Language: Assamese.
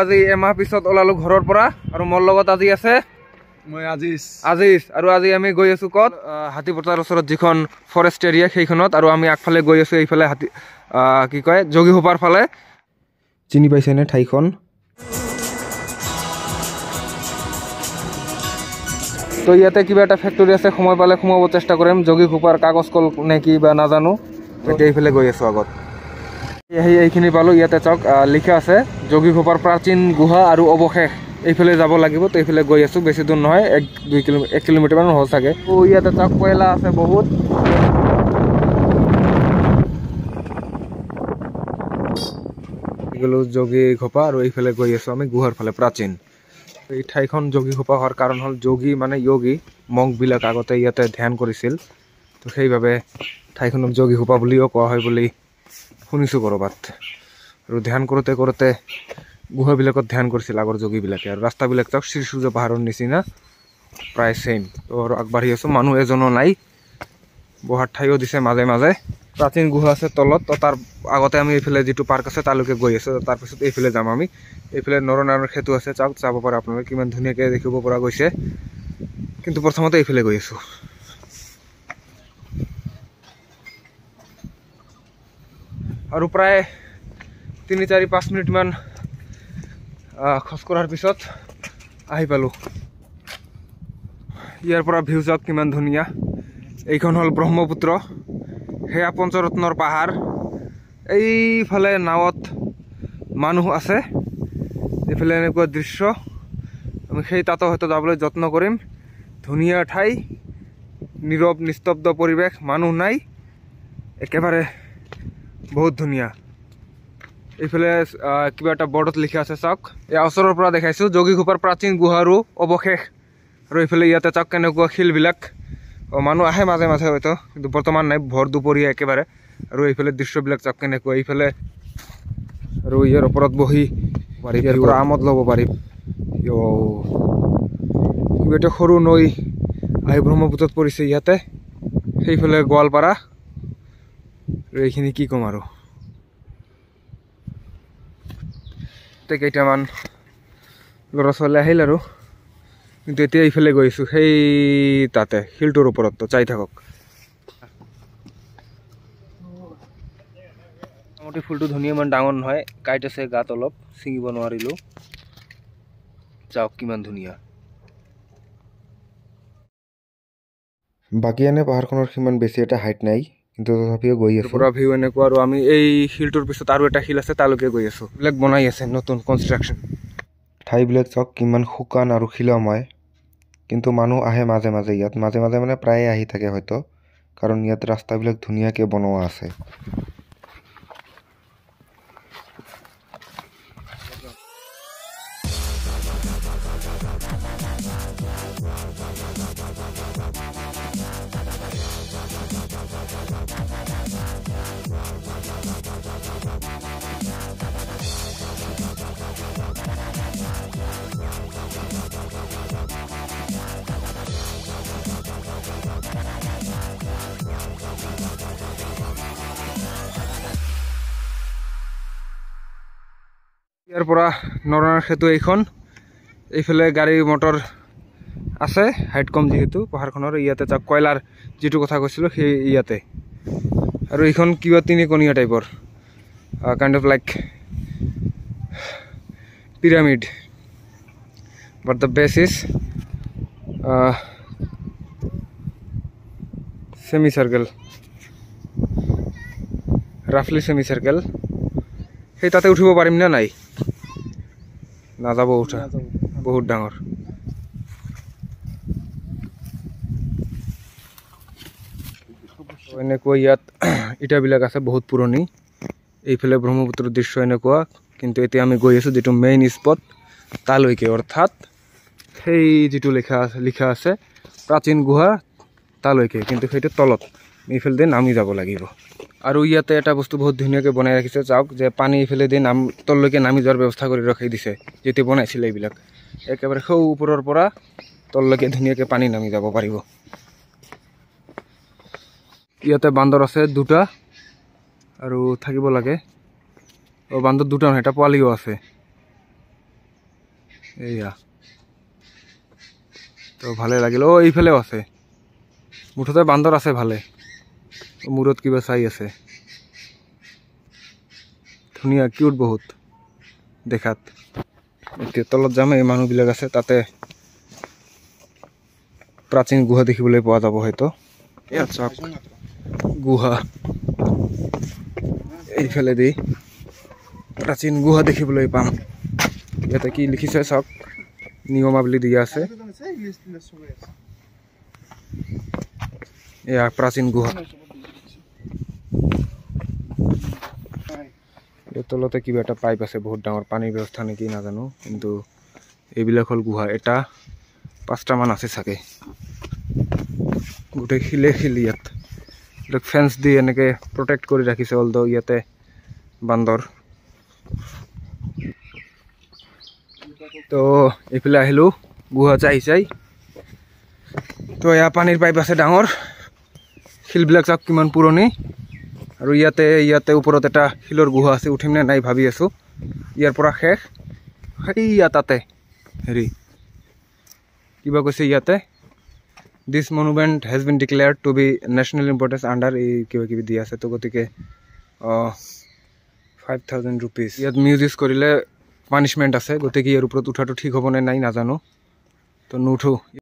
আজি এমাহ পিছত ওলালো ঘৰৰ পৰা আৰু মোৰ লগত আজি আছে মই আজিজ আৰু আজি আমি গৈ আছো কত হাতীপতাৰ ওচৰত যিখন ফৰেষ্ট এৰিয়া সেইখনত আৰু আমি আগফালে গৈ আছো এইফালে হাতী কি কয় যোগীঘোপাৰ ফালে চিনি পাইছেনে ঠাইখন তো ইয়াতে কিবা এটা ফ্যাক্টৰি আছে সময় পালে সোমাব চেষ্টা কৰিম যোগীঘোপাৰ কাগজ কল নে কি বা নাজানো এতিয়া এইফালে গৈ আছো আগত এইখিনি পালো ইয়াতে চাওক লিখা আছে যোগীঘোপাৰ প্ৰাচীন গুহা আৰু অৱশেষ এইফালে যাব লাগিব তো এইফালে গৈ আছো বেছি দূৰ নহয় 1 কিলোমিটাৰ মান হ'ব চাগে তো ইয়াতে চাওক কয়লা আছে বহুত এগুলো যোগীঘোপা আৰু এইফালে গৈ আছো আমি গুহাৰ ফালে প্ৰাচীন এই ঠাইখন যোগীঘোপা হোৱাৰ কাৰণ হ'ল যোগী মানে যোগী মংক বিলাক আগতে ইয়াতে ধ্যান কৰিছিল তো সেইভাবে ঠাইখনক যোগীঘোপা বুলিও কোৱা হয় বুলি শুনিছো কৰবাত আৰু ধ্যান কৰোতে কৰোতে গুহাবিলাকত ধ্যান কৰিছিল আগৰ যোগীবিলাকে আৰু ৰাস্তাবিলাক চাওক শ্ৰীসূৰ্য পাহাৰৰ নিচিনা প্ৰায় সেম তো আৰু আগবাঢ়ি আছো মানুহ এজনো নাই বহাৰ ঠাইও দিছে মাজে মাজে প্ৰাচীন গুহা আছে তলত তো তাৰ আগতে আমি এইফালে যেটো পাৰ্ক আছে তালৈকে গৈ আছো তাৰ পিছত এইফালে যাম আমি এইফালে নৰনাৰায়ণৰ খেতু আছে চাওক চাব পাৰে আপোনালোকে কিমান ধুনীয়াকৈ দেখিব পৰা গৈছে কিন্তু প্ৰথমতে এইফালে গৈ আছো আৰু প্ৰায় 3-4-5 মিনিট মান খোজ কৰাৰ পিছত আহি পালো ইয়াৰ পৰা ভিউ চাওক কিমান ধুনীয়া এইখন হল ব্ৰহ্মপুত্ৰ হেয়া পঞ্চৰত্নৰ পাহাৰ এইফালে নাৱত মানুহ আছে এইফালে এনেকুৱা দৃশ্য আমি সেই তাতো হয়তো যাবলৈ যত্ন কৰিম ধুনীয়া ঠাই নীৰৱ নিস্তব্ধ পৰিৱেশ মানুহ নাই একেবাৰে বহুত ধুনীয়া এইফালে কিবা এটা বৰ্ডত লিখা আছে চাওক এই ওচৰৰ পৰা দেখাইছো যোগীঘোপাৰ প্ৰাচীন গুহাৰো অৱশেষ আৰু এইফালে ইয়াতে চাওক কেনেকুৱা শিলবিলাক মানুহ আহে মাজে মাজে হয়তো কিন্তু বৰ্তমান নাই ভৰ দুপৰীয়া একেবাৰে আৰু এইফালে দৃশ্যবিলাক চাওক কেনেকুৱা এইফালে আৰু ইয়াৰ ওপৰত বহি পাৰি ইয়াৰ পৰা আমোদ ল'ব পাৰি কিবা এটা সৰু নৈ আহি ব্ৰহ্মপুত্ৰত পৰিছে ইয়াতে সেইফালে গোৱালপাৰা আৰু এইখিনি কি ক'ম আৰু কেইটামান ল'ৰা ছোৱালী আহিল আৰু কিন্তু এতিয়া এইফালে গৈ আছো সেই তাতে শিলটোৰ ওপৰত তো চাই থাকক মোটামুটি ফুলটো ধুনীয়া ইমান ডাঙৰ নহয় কাইট আছে গাত অলপ ছিঙিব নোৱাৰিলো চাওক কিমান ধুনীয়া বাকী এনে পাহাৰখনৰ সিমান বেছি এটা হাইট নাই কিন্তু তথাপিও গৈ আছো পুৰা ভিউ এনেকুৱা আৰু আমি এই শিলটোৰ পিছত আৰু এটা শিল আছে তালৈকে গৈ আছো এইবিলাক বনাই আছে নতুন কনষ্ট্ৰাকশ্যন ঠাইবিলাক চাওক কিমান শুকান আৰু শিলময় কিন্তু মানুহ আহে মাজে মাজে ইয়াত মাজে মাজে মানে প্ৰায়ে আহি থাকে হয়তো কাৰণ ইয়াত ৰাস্তাবিলাক ধুনীয়াকৈ বনোৱা আছে ইয়াৰ পৰা নৰনাৰায়ণ সেতু এইখন এইফালে গাড়ী মটৰ আছে হাইট কম যেহেতু পাহাৰখনৰ ইয়াতে চাওক কয়লাৰ যেটো কথা কৈছিলো সেই ইয়াতে আৰু এইখন কিবা তিনিকণীয়া টাইপৰ kind of like pyramid but the base is semi circle ৰাফলি সেমি সাৰ্কেল সেই তাতে উঠিব পাৰিম না নাই নাযাব উঠা বহুত ডাঙৰ এনেকুৱা ইয়াত ইটাবিলাক আছে বহুত পুৰণি এইফালে ব্ৰহ্মপুত্ৰৰ দৃশ্য এনেকুৱা কিন্তু এতিয়া আমি গৈ আছো যেটো মেইন স্পট তালৈকে অৰ্থাৎ সেই যেটো লিখা আছে প্ৰাচীন গুহা তালৈকে কিন্তু সেইটো তলত এইফালে নামি যাব লাগিব আৰু ইয়াতে এটা বস্তু বহুত ধুনীয়াকৈ বনাই ৰাখিছে চাওক যে পানী এইফালে তললৈকে নামি যোৱাৰ ব্যৱস্থা কৰি ৰাখি দিছে যেতে বনাইছিল এইবিলাক একেবাৰে সৌ ওপৰৰ পৰা তললৈকে ধুনীয়াকৈ পানী নামি যাব পাৰিব ইয়াতে বান্দৰ আছে দুটা আৰু থাকিব লাগে ও বান্দৰ দুটা নহয় এটা পোৱালিও আছে এইয়া তো ভালে লাগিল। এইফালেও আছে, মুঠতে বান্দৰ আছে ভালে। মূৰত কিবা চাই আছে, ধুনীয়া কিউট বহুত দেখাত। এতিয়া তলত যাম, এই মানুহবিলাক আছে তাতে প্ৰাচীন গুহা দেখিবলৈ পোৱা যাব হয়তো। ইয়াত চাওক গুহা, এইফালে দি প্ৰাচীন গুহা দেখিবলৈ পাম। ইয়াতে কি লিখিছে চাওক, নিয়মাৱলী দিয়া আছে। এয়া প্ৰাচীন গুহা, তলতে কিবা এটা পাইপ আছে, বহুত ডাঙৰ পানীৰ ব্যৱস্থা নেকি নাজানো, কিন্তু এইবিলাক হ'ল গুহা। এটা 5টা মান আছে চাগে, গোটেই শিলে শিল। ইয়াত ফেন্স দি এনেকে প্ৰটেক্ট কৰি ৰাখিছে, অলদো ইয়াতে বান্দৰ। তো এইফালে আহিলোঁ গুহা চাই চাই। তো এয়া পানীৰ পাইপ আছে ডাঙৰ, শিলবিলাক চাওক কিমান পুৰণি। আৰু ইয়াতে ওপৰত এটা শিলৰ গুহা আছে, উঠিম নে নাই ভাবি আছোঁ। ইয়াৰ পৰা শেষ সেইয়া তাতে হেৰি কিবা কৈছে ইয়াতে, this monument has been declared to be national importance under, এই কিবা কিবি দি আছে। তো গতিকে 5000 ৰুপিজ ইয়াত মিউজ ইউজ কৰিলে পানিছমেণ্ট আছে। গতিকে ইয়াৰ ওপৰত উঠাটো ঠিক হ'ব নে নাই নাজানো, তো নুঠো।